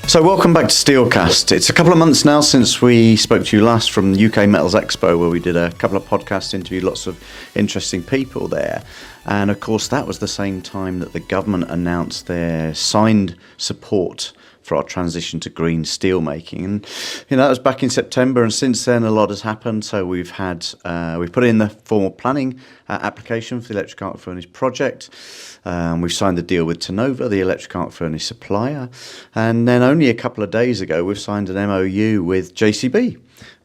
So welcome back to SteelCast. It's a couple of months now since we spoke to you last from the UK Metals Expo, where we did a couple of podcasts, interviewed lots of interesting people there. And of course, that was the same time that the government announced their signed support for our transition to green steel making. And that was back in September, and since then a lot has happened. So we've put in the formal planning application for the electric arc furnace project. We've signed the deal with Tata, the electric arc furnace supplier, and then only a couple of days ago we've signed an MOU with JCB,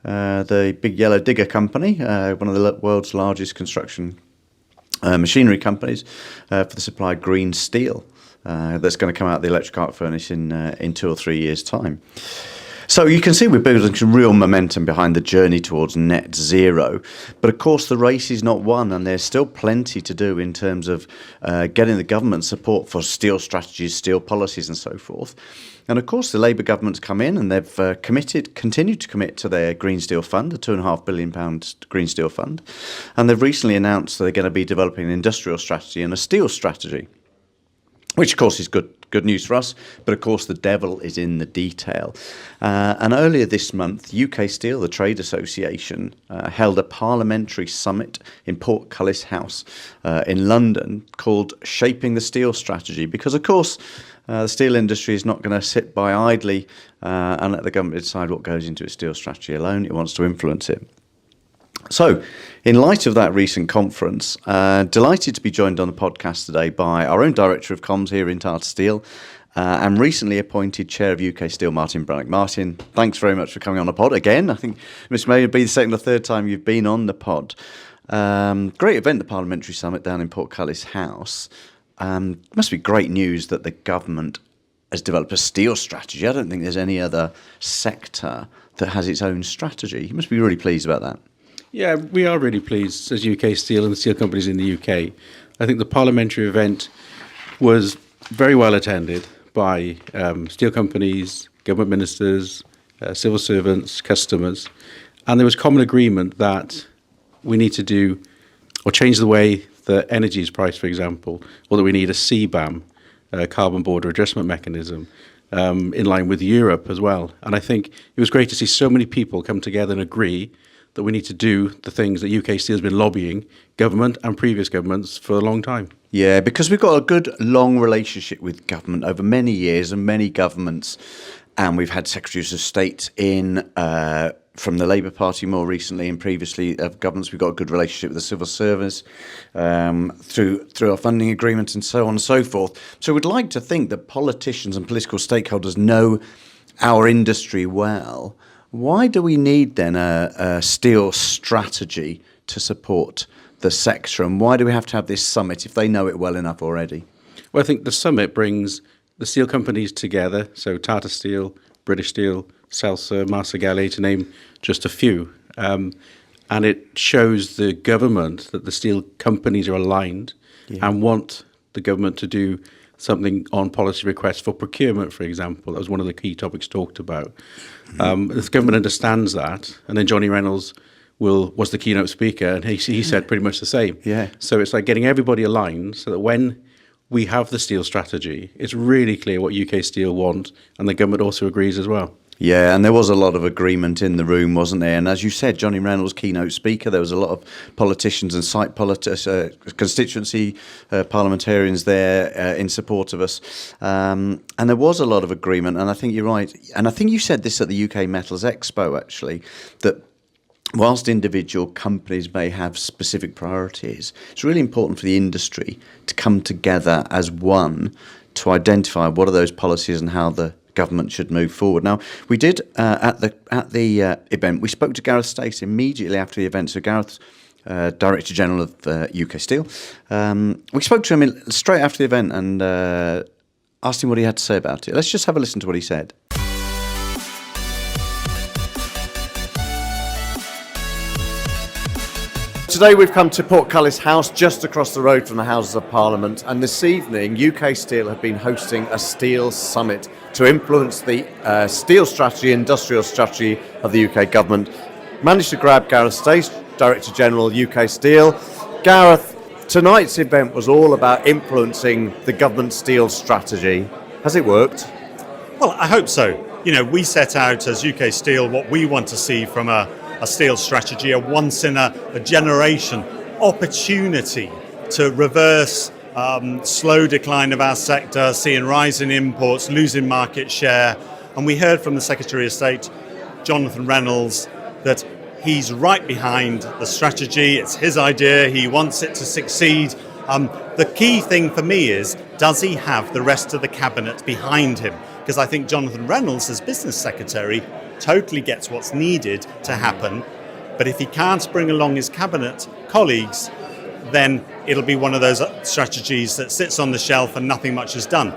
the big yellow digger company, one of the world's largest construction machinery companies, for the supply of green steel. That's going to come out of the electric arc furnace in 2 or 3 years' time. So you can see we're building some real momentum behind the journey towards net zero. But of course, the race is not won, and there's still plenty to do in terms of getting the government support for steel strategies, steel policies, and so forth. And of course, the Labour government's come in and they've continued to commit to their Green Steel Fund, a £2.5 billion Green Steel Fund. And they've recently announced that they're going to be developing an industrial strategy and a steel strategy, which of course is good news for us, but of course the devil is in the detail. And earlier this month, UK Steel, the trade association, held a parliamentary summit in Portcullis House in London called Shaping the Steel Strategy, because of course the steel industry is not going to sit by idly and let the government decide what goes into its steel strategy alone. It wants to influence it. So, in light of that recent conference, delighted to be joined on the podcast today by our own Director of Comms here in Tata Steel and recently appointed Chair of UK Steel, Martin Brunnock. Martin, thanks very much for coming on the pod again. I think this may be the second or third time you've been on the pod. Great event, the Parliamentary Summit down in Portcullis House. Must be great news that the government has developed a steel strategy. I don't think there's any other sector that has its own strategy. You must be really pleased about that. Yeah, we are really pleased as UK Steel and the steel companies in the UK. I think the parliamentary event was very well attended by steel companies, government ministers, civil servants, customers, and there was common agreement that we need to do or change the way that energy is priced, for example, or that we need a CBAM, carbon border adjustment mechanism, in line with Europe as well. And I think it was great to see so many people come together and agree that we need to do the things that UK Steel has been lobbying government and previous governments for a long time. Yeah, because we've got a good long relationship with government over many years and many governments, and we've had secretaries of state in from the Labour Party more recently, and previously of governments. We've got a good relationship with the civil service through our funding agreements and so on and so forth. So we'd like to think that politicians and political stakeholders know our industry well. Why do we need then a steel strategy to support the sector, and why do we have to have this summit if they know it well enough already? Well, I think the summit brings the steel companies together, so Tata Steel, British Steel, Celsa, Maesteg, to name just a few, and it shows the government that the steel companies are aligned and want the government to do something on policy requests for procurement, for example. That was one of the key topics talked about. The government understands that, and then Johnny Reynolds was the keynote speaker, and he said pretty much the same. Yeah. So it's like getting everybody aligned so that when we have the steel strategy, it's really clear what UK Steel want, and the government also agrees as well. Yeah, and there was a lot of agreement in the room, wasn't there? And as you said, Johnny Reynolds, keynote speaker, there was a lot of politicians and site constituency parliamentarians there in support of us. And there was a lot of agreement, and I think you're right. And I think you said this at the UK Metals Expo, actually, that whilst individual companies may have specific priorities, it's really important for the industry to come together as one to identify what are those policies and how the government should move forward. Now, we did at the event, we spoke to Gareth Stace immediately after the event. So Gareth, Director General of UK Steel, we spoke to him straight after the event and asked him what he had to say about it. Let's just have a listen to what he said. Today we've come to Portcullis House, just across the road from the Houses of Parliament, and this evening UK Steel have been hosting a steel summit to influence the steel strategy, industrial strategy of the UK government. Managed to grab Gareth Stace, Director General UK Steel. Gareth, tonight's event was all about influencing the government steel strategy. Has it worked? Well, I hope so. We set out as UK Steel what we want to see from a steel strategy, a once in a generation opportunity to reverse slow decline of our sector, seeing rise in imports, losing market share. And we heard from the Secretary of State, Jonathan Reynolds, that he's right behind the strategy. It's his idea. He wants it to succeed. The key thing for me is, does he have the rest of the cabinet behind him? Because I think Jonathan Reynolds, as business secretary, totally gets what's needed to happen. But if he can't bring along his cabinet colleagues, then it'll be one of those strategies that sits on the shelf and nothing much is done.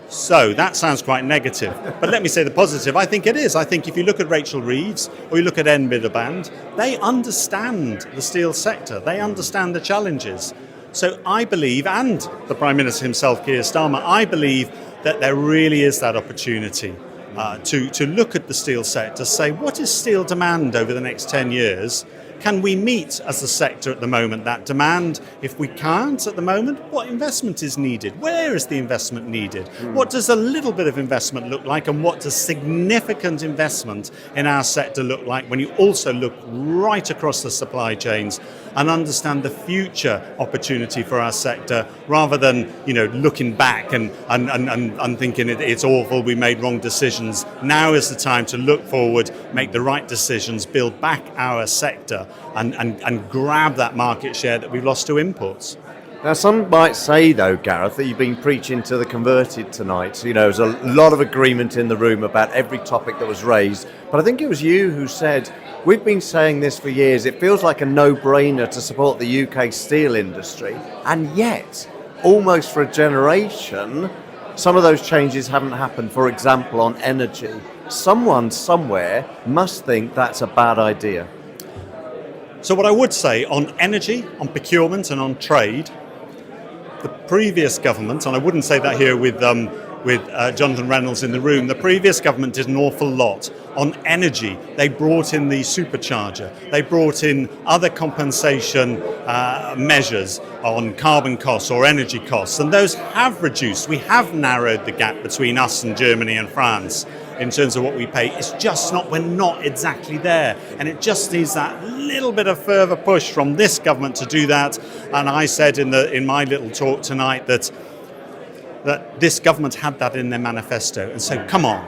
So that sounds quite negative. But let me say the positive. I think it is. I think if you look at Rachel Reeves or you look at Ed Miliband, they understand the steel sector. They understand the challenges. So I believe, and the Prime Minister himself, Keir Starmer, I believe that there really is that opportunity to look at the steel sector, say, what is steel demand over the next 10 years? Can we meet, as a sector at the moment, that demand? If we can't at the moment, what investment is needed? Where is the investment needed? What does a little bit of investment look like, and what does significant investment in our sector look like when you also look right across the supply chains and understand the future opportunity for our sector, rather than looking back and thinking it's awful, we made wrong decisions. Now is the time to look forward, make the right decisions, build back our sector and grab that market share that we've lost to imports. Now, some might say, though, Gareth, that you've been preaching to the converted tonight. There's a lot of agreement in the room about every topic that was raised. But I think it was you who said, we've been saying this for years, it feels like a no-brainer to support the UK steel industry. And yet, almost for a generation, some of those changes haven't happened, for example, on energy. Someone somewhere must think that's a bad idea. So what I would say on energy, on procurement and on trade, the previous government, and I wouldn't say that here with Jonathan Reynolds in the room, the previous government did an awful lot on energy. They brought in the supercharger. They brought in other compensation measures on carbon costs or energy costs, and those have reduced. We have narrowed the gap between us and Germany and France in terms of what we pay. It's just we're not exactly there, and it just needs that little bit of further push from this government to do that. And I said in my little talk tonight that this government had that in their manifesto, and so come on,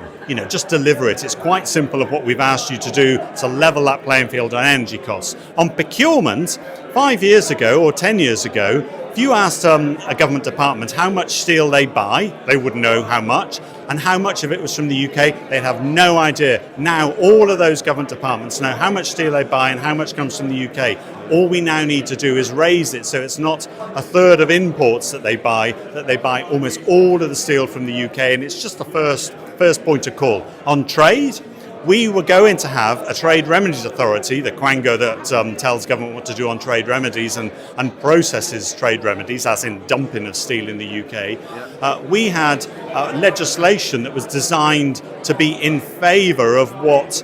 just deliver it. It's quite simple of what we've asked you to do to level that playing field on energy costs. On procurement, 5 years ago or 10 years ago, if you asked a government department how much steel they buy, they wouldn't know how much, and how much of it was from the UK, they'd have no idea. Now all of those government departments know how much steel they buy and how much comes from the UK. All we now need to do is raise it so it's not a third of imports that they buy almost all of the steel from the UK, and it's just the first point of call. On trade, we were going to have a trade remedies authority, the quango that tells government what to do on trade remedies and processes trade remedies, as in dumping of steel in the UK. We had legislation that was designed to be in favour of what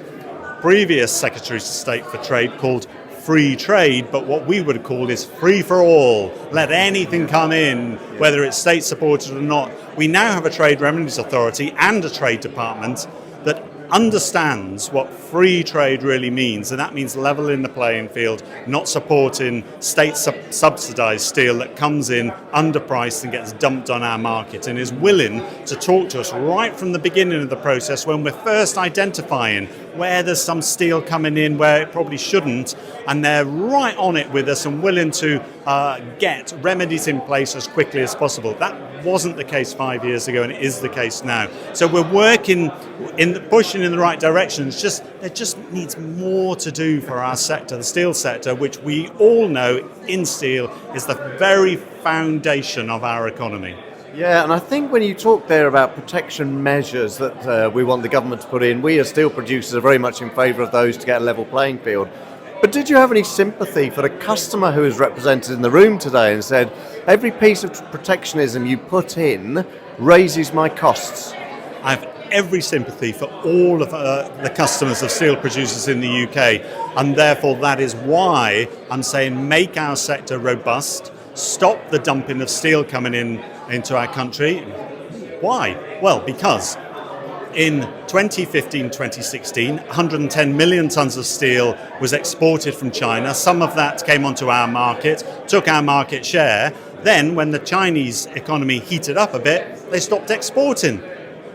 previous Secretaries of State for Trade called free trade, but what we would call is free for all. Let anything come in, whether it's state supported or not. We now have a trade remedies authority and a trade department that understands what free trade really means, and that means leveling the playing field, not supporting state subsidised steel that comes in underpriced and gets dumped on our market, and is willing to talk to us right from the beginning of the process when we're first identifying where there's some steel coming in where it probably shouldn't, and they're right on it with us and willing to get remedies in place as quickly as possible. That wasn't the case 5 years ago, and it is the case now. So we're working pushing in the right direction. There just needs more to do for our sector, the steel sector, which we all know in steel is the very foundation of our economy. Yeah, and I think when you talk there about protection measures that we want the government to put in, we as steel producers are very much in favour of those to get a level playing field. But did you have any sympathy for the customer who is represented in the room today and said, every piece of protectionism you put in raises my costs? I have every sympathy for all of the customers of steel producers in the UK, and therefore that is why I'm saying make our sector robust, stop the dumping of steel coming into our country. Why? Well, because In 2015-2016, 110 million tonnes of steel was exported from China. Some of that came onto our market, took our market share. Then, when the Chinese economy heated up a bit, they stopped exporting.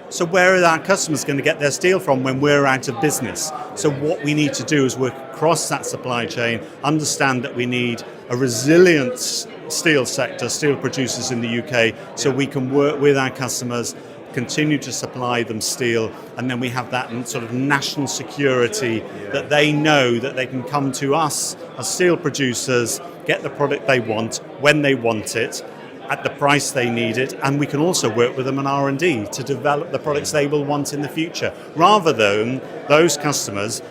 So where are our customers going to get their steel from when we're out of business? So what we need to do is work across that supply chain, understand that we need a resilient steel sector, steel producers in the UK, so we can work with our customers, continue to supply them steel, and then we have that sort of national security that they know that they can come to us as steel producers, get the product they want, when they want it, at the price they need it, and we can also work with them on R&D to develop the products they will want in the future, rather than those customers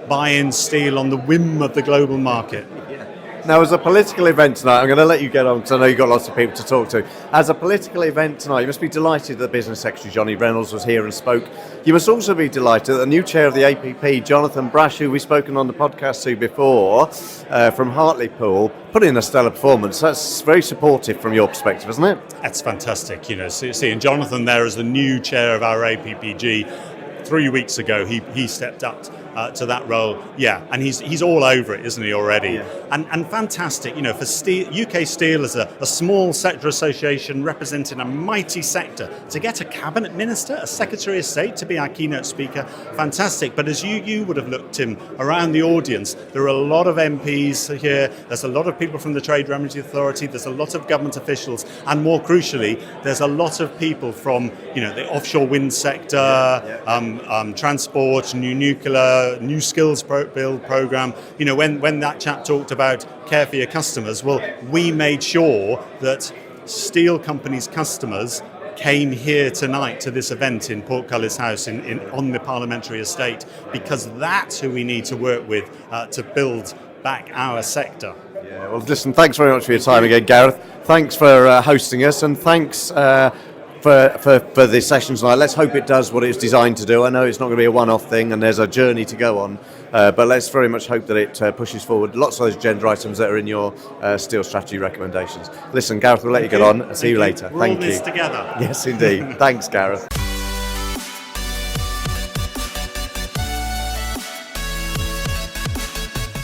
buying steel on the whim of the global market. Now, as a political event tonight, I'm going to let you get on because I know you've got lots of people to talk to. As a political event tonight, you must be delighted that Business Secretary Johnny Reynolds was here and spoke. You must also be delighted that the new chair of the APP, Jonathan Brash, who we've spoken on the podcast to before, from Hartlepool, put in a stellar performance. That's very supportive from your perspective, isn't it? That's fantastic. Seeing Jonathan there as the new chair of our APPG, 3 weeks ago he stepped up to that role, and he's all over it, isn't he, already? And fantastic, for steel, UK Steel as a small sector association representing a mighty sector, to get a cabinet minister, a secretary of state to be our keynote speaker, fantastic. But as you would have looked, Tim, around the audience, there are a lot of MPs here, there's a lot of people from the Trade Remedy Authority, there's a lot of government officials, and more crucially, there's a lot of people from the offshore wind sector, transport, new nuclear, new skills build program. When that chap talked about care for your customers, well, we made sure that steel companies' customers came here tonight to this event in Portcullis House on the Parliamentary estate, because that's who we need to work with to build back our sector. Yeah, well, listen, thanks very much for your time again, Gareth. Thanks for hosting us, and thanks for the session tonight. Let's hope it does what it's designed to do. I know it's not going to be a one-off thing and there's a journey to go on, but let's very much hope that it pushes forward lots of those gender items that are in your steel strategy recommendations. Listen, Gareth, we'll let you get on. I'll see you later. We're Thank all you. this together. Yes, indeed. Thanks, Gareth.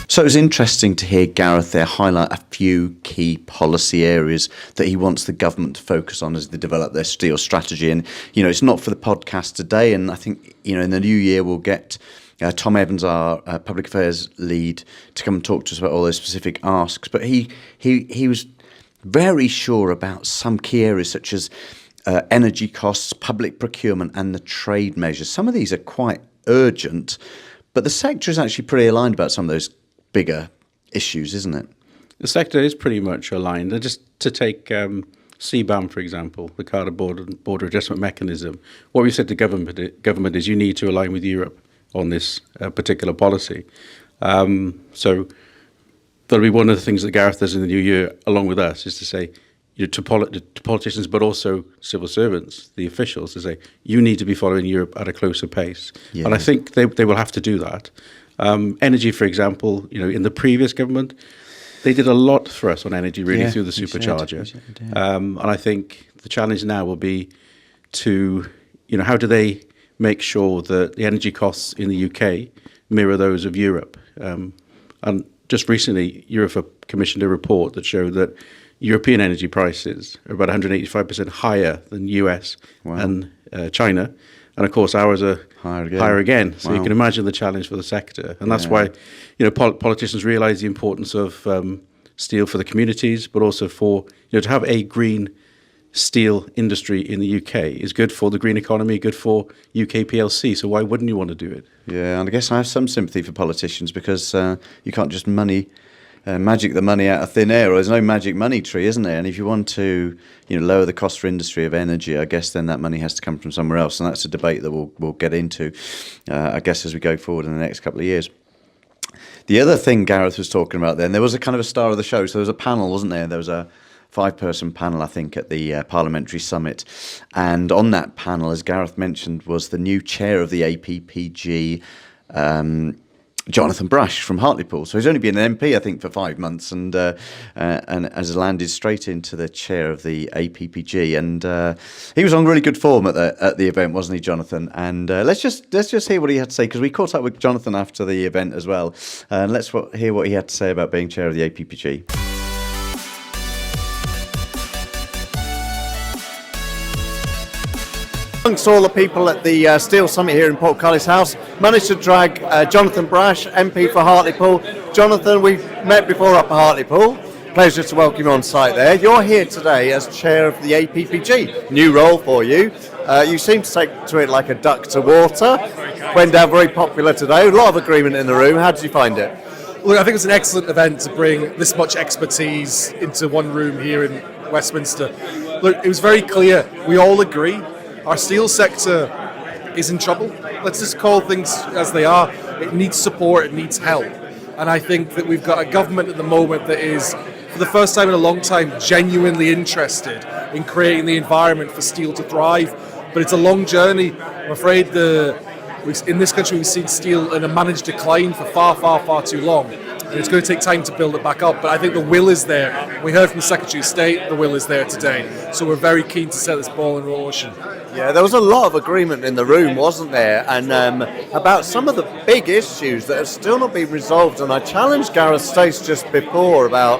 So it was interesting to hear Gareth there highlight a few key policy areas that he wants the government to focus on as they develop their steel strategy. And, it's not for the podcast today. And I think, in the new year, we'll get Tom Evans, our public affairs lead, to come and talk to us about all those specific asks. But he was very sure about some key areas such as energy costs, public procurement and the trade measures. Some of these are quite urgent, but the sector is actually pretty aligned about some of those bigger issues, isn't it? The sector is pretty much aligned. And just to take CBAM, for example, the Carter Border Adjustment Mechanism, what we said to government is you need to align with Europe on this particular policy. So that'll be one of the things that Gareth does in the new year, along with us, is to say to politicians, but also civil servants, the officials, to say you need to be following Europe at a closer pace. Yeah. And I think they will have to do that. Energy, for example, in the previous government, they did a lot for us on energy, really, through the supercharger. And I think the challenge now will be to, how do they make sure that the energy costs in the UK mirror those of Europe? And just recently, Europe commissioned a report that showed that European energy prices are about 185% higher than US and China. And of course, ours are higher again. So you can imagine the challenge for the sector. And that's why, politicians realise the importance of steel for the communities, but also for, to have a green steel industry in the UK is good for the green economy, good for UK PLC. So why wouldn't you want to do it? Yeah, and I guess I have some sympathy for politicians because you can't just magic the money out of thin air. Or there's no magic money tree, isn't there? And if you want to, lower the cost for industry of energy, I guess then that money has to come from somewhere else, and that's a debate that we'll get into, I guess, as we go forward in the next couple of years. The other thing Gareth was talking about then, there was a kind of a star of the show. So there was a panel, wasn't there? There was a 5-person panel, I think, at the Parliamentary Summit. And on that panel, as Gareth mentioned, was the new chair of the APPG, Jonathan Brash from Hartlepool. So he's only been an MP, I think, for 5 months, and has landed straight into the chair of the APPG. And he was on really good form at the event, wasn't he, Jonathan? And let's just hear what he had to say, because we caught up with Jonathan after the event as well. And let's hear what he had to say about being chair of the APPG. Amongst all the people at the Steel Summit here in Portcullis House, managed to drag Jonathan Brash, MP for Hartlepool. Jonathan, we've met before up at Hartlepool. Pleasure to welcome you on site there. You're here today as chair of the APPG. New role for you. You seem to take to it like a duck to water. Went down very popular today. A lot of agreement in the room. How did you find it? Look, I think it's an excellent event to bring this much expertise into one room here in Westminster. Look, it was very clear. We all agree. Our steel sector is in trouble. Let's just call things as they are. It needs support, it needs help. And I think that we've got a government at the moment that is, for the first time in a long time, genuinely interested in creating the environment for steel to thrive. But it's a long journey. I'm afraid in this country we've seen steel in a managed decline for far too long. And it's going to take time to build it back up, but I think the will is there. We heard from the Secretary of State, the will is there today. So we're very keen to set this ball in motion. Yeah, there was a lot of agreement in the room, wasn't there? And about some of the big issues that have still not been resolved. And I challenged Gareth Stace just before about,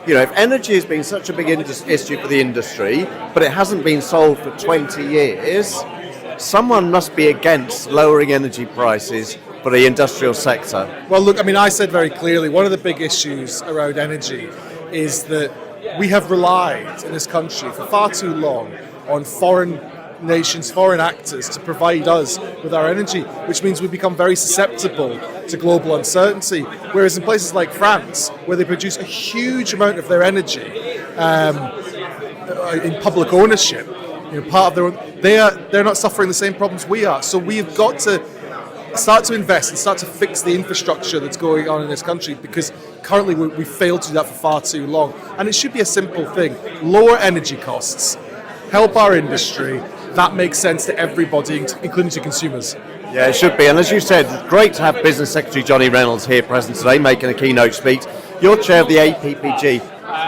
if energy has been such a big issue for the industry, but it hasn't been solved for 20 years, someone must be against lowering energy prices for the industrial sector. Well, look, I said very clearly, one of the big issues around energy is that we have relied in this country for far too long on foreign nations, foreign actors to provide us with our energy, which means we become very susceptible to global uncertainty. Whereas in places like France, where they produce a huge amount of their energy in public ownership, part of their own, they're not suffering the same problems we are. So we've got to start to invest and start to fix the infrastructure that's going on in this country, because currently we failed to do that for far too long. And it should be a simple thing. Lower energy costs, help our industry. That makes sense to everybody, including to consumers. Yeah, it should be. And as you said, great to have Business Secretary Johnny Reynolds here present today, making a keynote speech. You're chair of the APPG.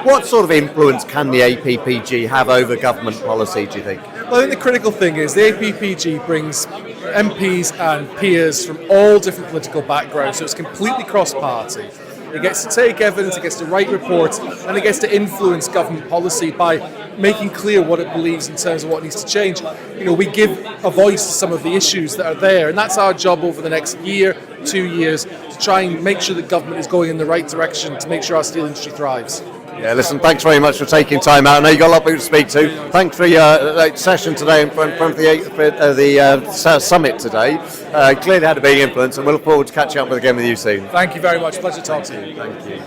What sort of influence can the APPG have over government policy, do you think? Well, I think the critical thing is the APPG brings MPs and peers from all different political backgrounds, so it's completely cross-party. It gets to take evidence, it gets to write reports, and it gets to influence government policy by making clear what it believes in terms of what needs to change. We give a voice to some of the issues that are there, and that's our job over the next year, 2 years, to try and make sure that government is going in the right direction to make sure our steel industry thrives. Yeah, listen, thanks very much for taking time out. I know you've got a lot of people to speak to. Thanks for your session today in front of the summit today. Clearly had a big influence, and we'll look forward to catching up again with you soon. Thank you very much. Pleasure to talk to you. Thank you.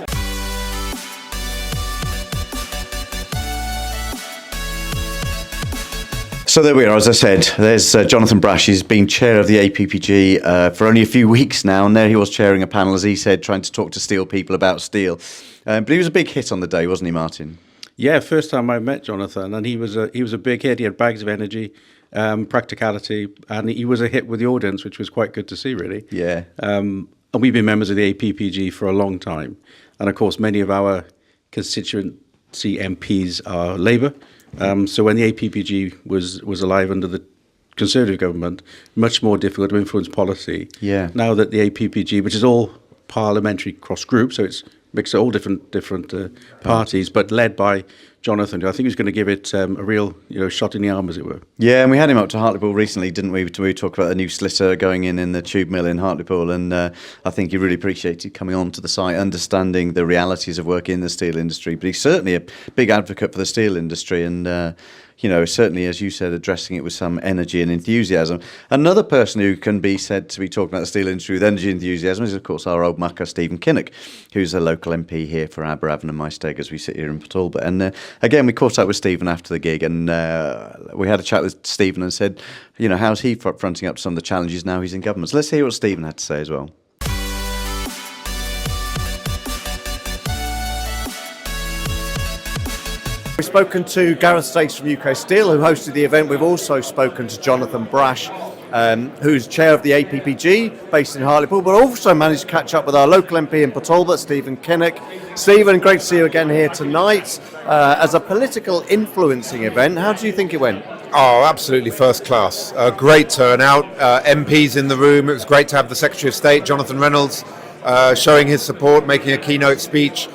So there we are. As I said, there's Jonathan Brash. He's been chair of the APPG for only a few weeks now, and there he was chairing a panel, as he said, trying to talk to steel people about steel. But he was a big hit on the day, wasn't he, Martin? Yeah, first time I met Jonathan, and he was a big hit. He had bags of energy, practicality, and he was a hit with the audience, which was quite good to see, really. Yeah. And we've been members of the APPG for a long time, and of course, many of our constituency MPs are Labour. So when the APPG was alive under the Conservative government, much more difficult to influence policy. Yeah. Now that the APPG, which is all parliamentary cross-group, so it's mixed of all different parties, but led by Jonathan, who I think he's going to give it a real shot in the arm, as it were. Yeah, and we had him up to Hartlepool recently, didn't we? We talked about the new slitter going in the tube mill in Hartlepool, and I think he really appreciated coming on to the site, understanding the realities of working in the steel industry. But he's certainly a big advocate for the steel industry, and certainly, as you said, addressing it with some energy and enthusiasm. Another person who can be said to be talking about the steel industry with energy and enthusiasm is, of course, our old mucker, Stephen Kinnock, who's a local MP here for Aberafan and Maesteg as we sit here in Talbot. And again, we caught up with Stephen after the gig, and we had a chat with Stephen and said, how's he fronting up to some of the challenges now he's in government. So let's hear what Stephen had to say as well. We've spoken to Gareth Stace from UK Steel, who hosted the event. We've also spoken to Jonathan Brash, who's chair of the APPG, based in Hartlepool, but also managed to catch up with our local MP in Port Talbot, Stephen Kinnock. Stephen, great to see you again here tonight. As a political influencing event, how do you think it went? Oh, absolutely first class. Great turnout. MPs in the room. It was great to have the Secretary of State, Jonathan Reynolds, showing his support, making a keynote speech.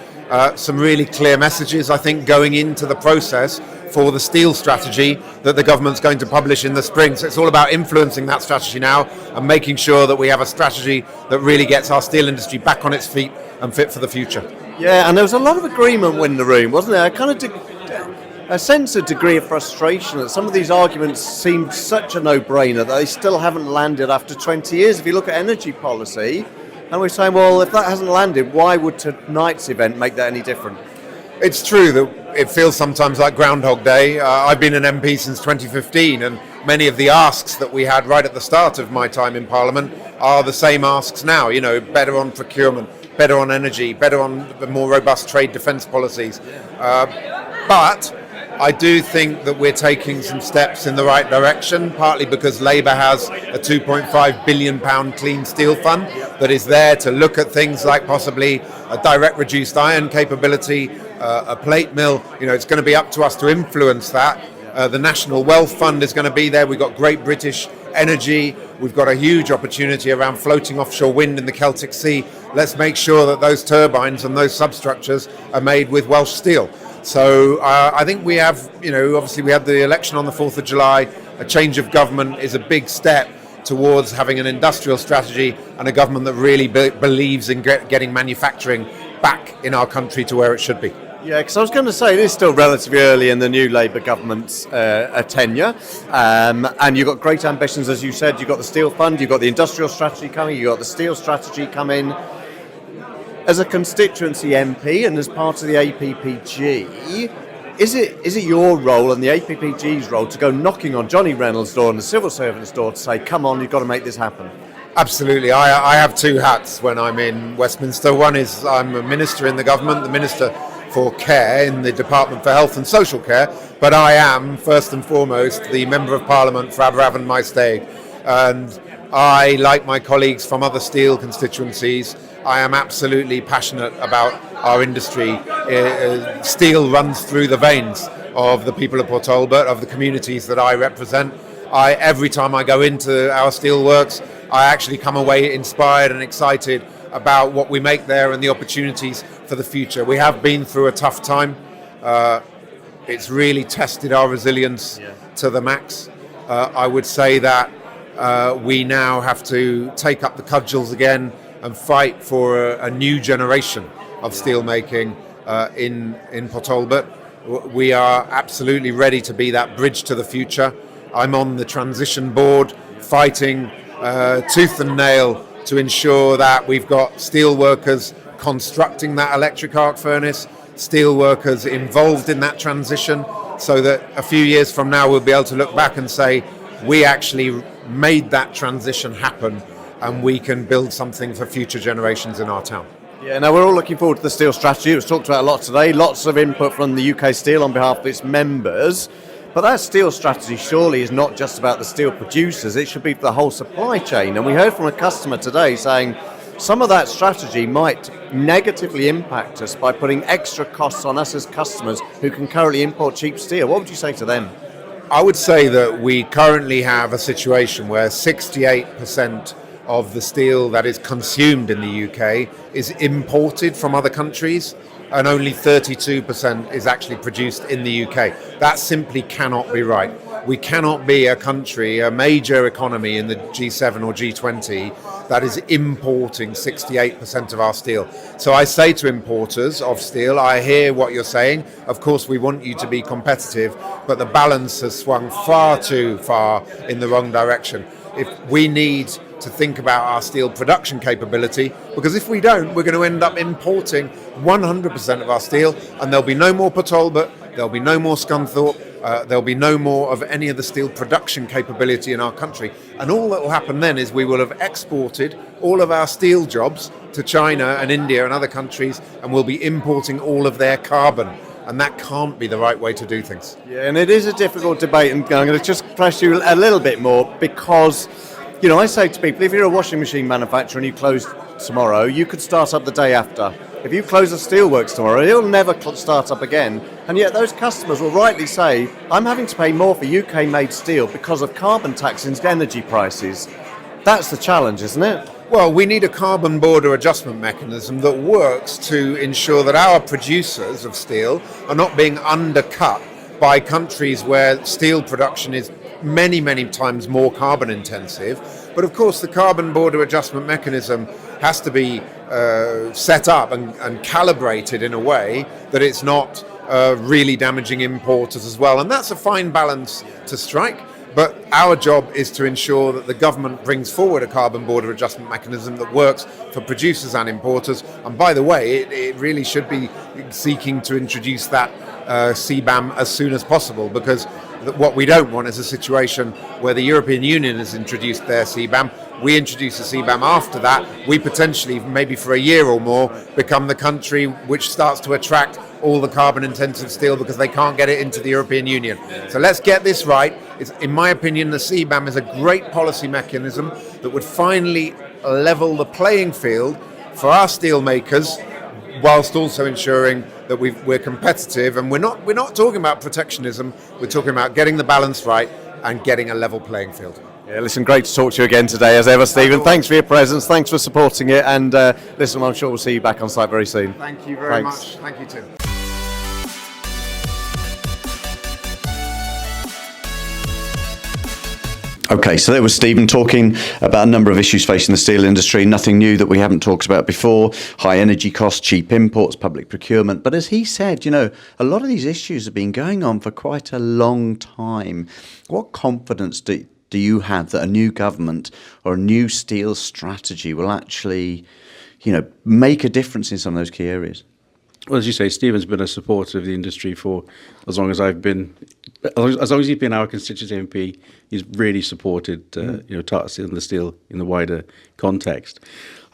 Some really clear messages, I think, going into the process for the steel strategy that the government's going to publish in the spring. So it's all about influencing that strategy now and making sure that we have a strategy that really gets our steel industry back on its feet and fit for the future. Yeah, and there was a lot of agreement in the room, wasn't there? I sense a degree of frustration that some of these arguments seemed such a no-brainer that they still haven't landed after 20 years. If you look at energy policy, and we're saying, well, if that hasn't landed, why would tonight's event make that any different? It's true that it feels sometimes like Groundhog Day. I've been an MP since 2015, and many of the asks that we had right at the start of my time in Parliament are the same asks now. You know, better on procurement, better on energy, better on the more robust trade defence policies. But I do think that we're taking some steps in the right direction, partly because Labour has a £2.5 billion clean steel fund that is there to look at things like possibly a direct reduced iron capability, a plate mill. You know, it's going to be up to us to influence that. The National Wealth Fund is going to be there. We've got great British energy. We've got a huge opportunity around floating offshore wind in the Celtic Sea. Let's make sure that those turbines and those substructures are made with Welsh steel. So I think we have, you know, obviously we had the election on the 4th of July. A change of government is a big step towards having an industrial strategy and a government that really believes in getting manufacturing back in our country to where it should be. Yeah, because I was going to say, it is still relatively early in the new Labour government's tenure, and you've got great ambitions, as you said. You've got the steel fund, you've got the industrial strategy coming, you've got the steel strategy coming. As a constituency MP and as part of the APPG, is it your role and the APPG's role to go knocking on Johnny Reynolds' door and the civil servant's door to say, come on, you've got to make this happen? Absolutely. I have two hats when I'm in Westminster. One is I'm a minister in the government, the Minister for Care in the Department for Health and Social Care, but I am, first and foremost, the Member of Parliament for Aberafan Maesteg. And I, like my colleagues from other steel constituencies, I am absolutely passionate about our industry. Steel runs through the veins of the people of Port Talbot, of the communities that I represent. Every time I go into our steelworks, I actually come away inspired and excited about what we make there and the opportunities for the future. We have been through a tough time. It's really tested our resilience to the max. I would say that we now have to take up the cudgels again and fight for a new generation of steelmaking in Port Talbot. We are absolutely ready to be that bridge to the future. I'm on the transition board fighting tooth and nail to ensure that we've got steel workers constructing that electric arc furnace, steel workers involved in that transition, so that a few years from now we'll be able to look back and say we actually made that transition happen and we can build something for future generations in our town. Yeah, now we're all looking forward to the steel strategy. It was talked about a lot today, lots of input from the UK Steel on behalf of its members. But that steel strategy surely is not just about the steel producers, it should be for the whole supply chain. And we heard from a customer today saying some of that strategy might negatively impact us by putting extra costs on us as customers who can currently import cheap steel. What would you say to them? I would say that we currently have a situation where 68% of the steel that is consumed in the UK is imported from other countries, and only 32% is actually produced in the UK. That simply cannot be right. We cannot be a country, a major economy in the G7 or G20 that is importing 68% of our steel. So I say to importers of steel, I hear what you're saying. Of course, we want you to be competitive, but the balance has swung far too far in the wrong direction. If we need to think about our steel production capability, because if we don't, we're going to end up importing 100% of our steel, and there'll be no more Port Talbot, there'll be no more Scunthorpe, there'll be no more of any of the steel production capability in our country. And all that will happen then is we will have exported all of our steel jobs to China and India and other countries, and we'll be importing all of their carbon and that can't be the right way to do things. Yeah, and it is a difficult debate, and I'm going to just press you a little bit more because, you know, I say to people, if you're a washing machine manufacturer and you close tomorrow, you could start up the day after. If you close the steelworks tomorrow, it'll never start up again. And yet those customers will rightly say, I'm having to pay more for UK-made steel because of carbon tax and energy prices. That's the challenge, isn't it? Well, we need a carbon border adjustment mechanism that works to ensure that our producers of steel are not being undercut by countries where steel production is many, many times more carbon intensive. But of course, the carbon border adjustment mechanism has to be set up and calibrated in a way that it's not really damaging importers as well. And that's a fine balance to strike. But our job is to ensure that the government brings forward a carbon border adjustment mechanism that works for producers and importers. And by the way, it really should be seeking to introduce that CBAM as soon as possible, because what we don't want is a situation where the European Union has introduced their CBAM, we introduce a CBAM after that, we potentially, maybe for a year or more, become the country which starts to attract all the carbon intensive steel because they can't get it into the European Union. So let's get this right. In my opinion, the CBAM is a great policy mechanism that would finally level the playing field for our steel makers, whilst also ensuring that we're competitive. And we're not talking about protectionism, we're talking about getting the balance right and getting a level playing field. Yeah, listen, great to talk to you again today, as ever, Stephen. Thanks for your presence, thanks for supporting it, and listen, I'm sure we'll see you back on site very soon. Thank you very much. Thank you, Tim. Okay, so there was Stephen talking about a number of issues facing the steel industry, nothing new that we haven't talked about before, high energy costs, cheap imports, public procurement. But as he said, you know, a lot of these issues have been going on for quite a long time. What confidence do you have that a new government or a new steel strategy will actually, you know, make a difference in some of those key areas? Well, as you say, Stephen's been a supporter of the industry for as long as I've been, as long as he's been our constituent MP, he's really supported, you know, Tata Steel and the steel in the wider context.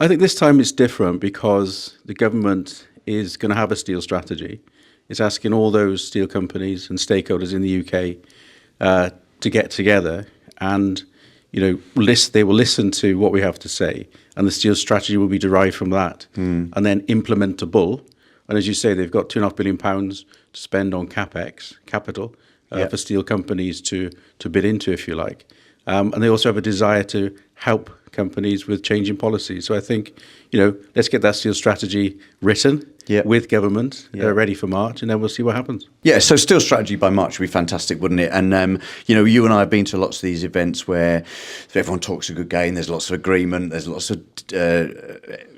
I think this time it's different because the government is going to have a steel strategy. It's asking all those steel companies and stakeholders in the UK to get together and, you know, they will listen to what we have to say, and the steel strategy will be derived from that, and then implementable. And as you say, they've got £2.5 billion to spend on capital, for steel companies to bid into, if you like. And they also have a desire to help companies with changing policies. So I think, you know, let's get that steel strategy written with government, ready for March, and then we'll see what happens. Yeah, so steel strategy by March would be fantastic, wouldn't it? And, you know, you and I have been to lots of these events where everyone talks a good game, there's lots of agreement, there's lots of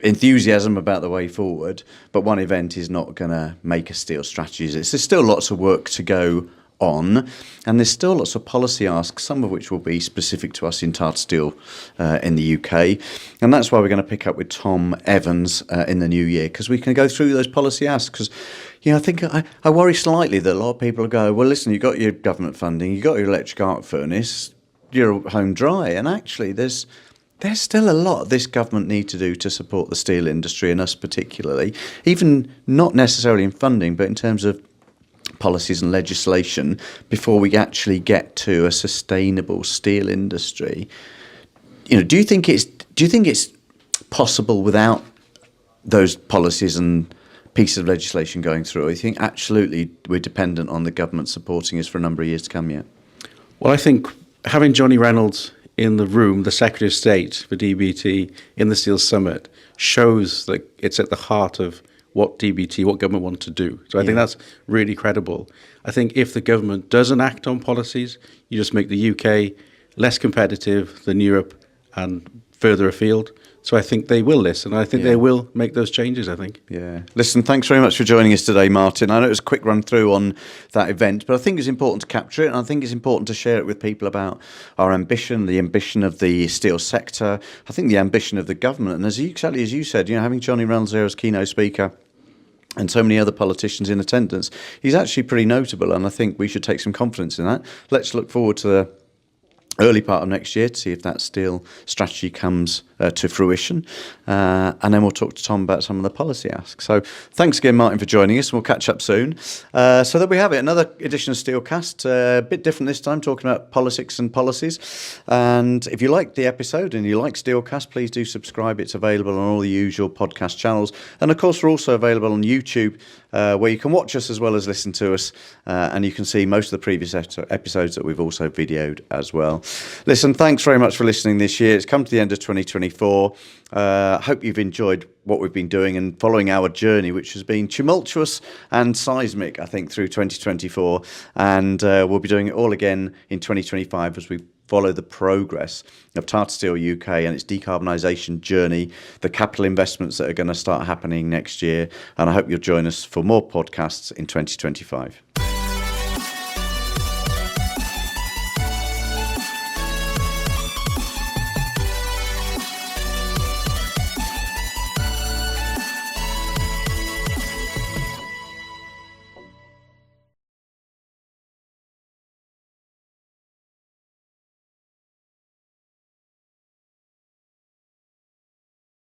enthusiasm about the way forward, but one event is not going to make a steel strategy. There's still lots of work to go on, and there's still lots of policy asks, some of which will be specific to us in Tata Steel in the UK, and that's why we're going to pick up with Tom Evans in the new year, because we can go through those policy asks. Because, you know, I think I worry slightly that a lot of people go, well, listen, you've got your government funding, you've got your electric arc furnace, you're home dry, and actually there's still a lot this government need to do to support the steel industry, and us particularly, even not necessarily in funding, but in terms of policies and legislation before we actually get to a sustainable steel industry. You know, do you think it's possible without those policies and pieces of legislation going through? Or do you think absolutely we're dependent on the government supporting us for a number of years to come yet? Well, I think having Johnny Reynolds in the room, the Secretary of State for DBT in the Steel Summit, shows that it's at the heart of what government want to do. So I think that's really credible. I think if the government doesn't act on policies, you just make the UK less competitive than Europe and further afield. So I think they will listen. I think they will make those changes, I think. Yeah. Listen, thanks very much for joining us today, Martin. I know it was a quick run through on that event, but I think it's important to capture it, and I think it's important to share it with people about our ambition, the ambition of the steel sector, I think the ambition of the government. And exactly as you said, you know, having Johnny Reynolds there as keynote speaker, and so many other politicians in attendance, he's actually pretty notable, and I think we should take some confidence in that. Let's look forward to the early part of next year to see if that steel strategy comes to fruition. And then we'll talk to Tom about some of the policy asks. So thanks again, Martin, for joining us. We'll catch up soon. So there we have it, another edition of SteelCast, a bit different this time, talking about politics and policies. And if you liked the episode and you like SteelCast, please do subscribe. It's available on all the usual podcast channels. And of course, we're also available on YouTube, where you can watch us as well as listen to us. And you can see most of the previous episodes that we've also videoed as well. Listen, thanks very much for listening this year. It's come to the end of 2024. Hope you've enjoyed what we've been doing and following our journey, which has been tumultuous and seismic, I think, through 2024. And we'll be doing it all again in 2025 as we follow the progress of Tata Steel UK and its decarbonisation journey, the capital investments that are going to start happening next year. And I hope you'll join us for more podcasts in 2025.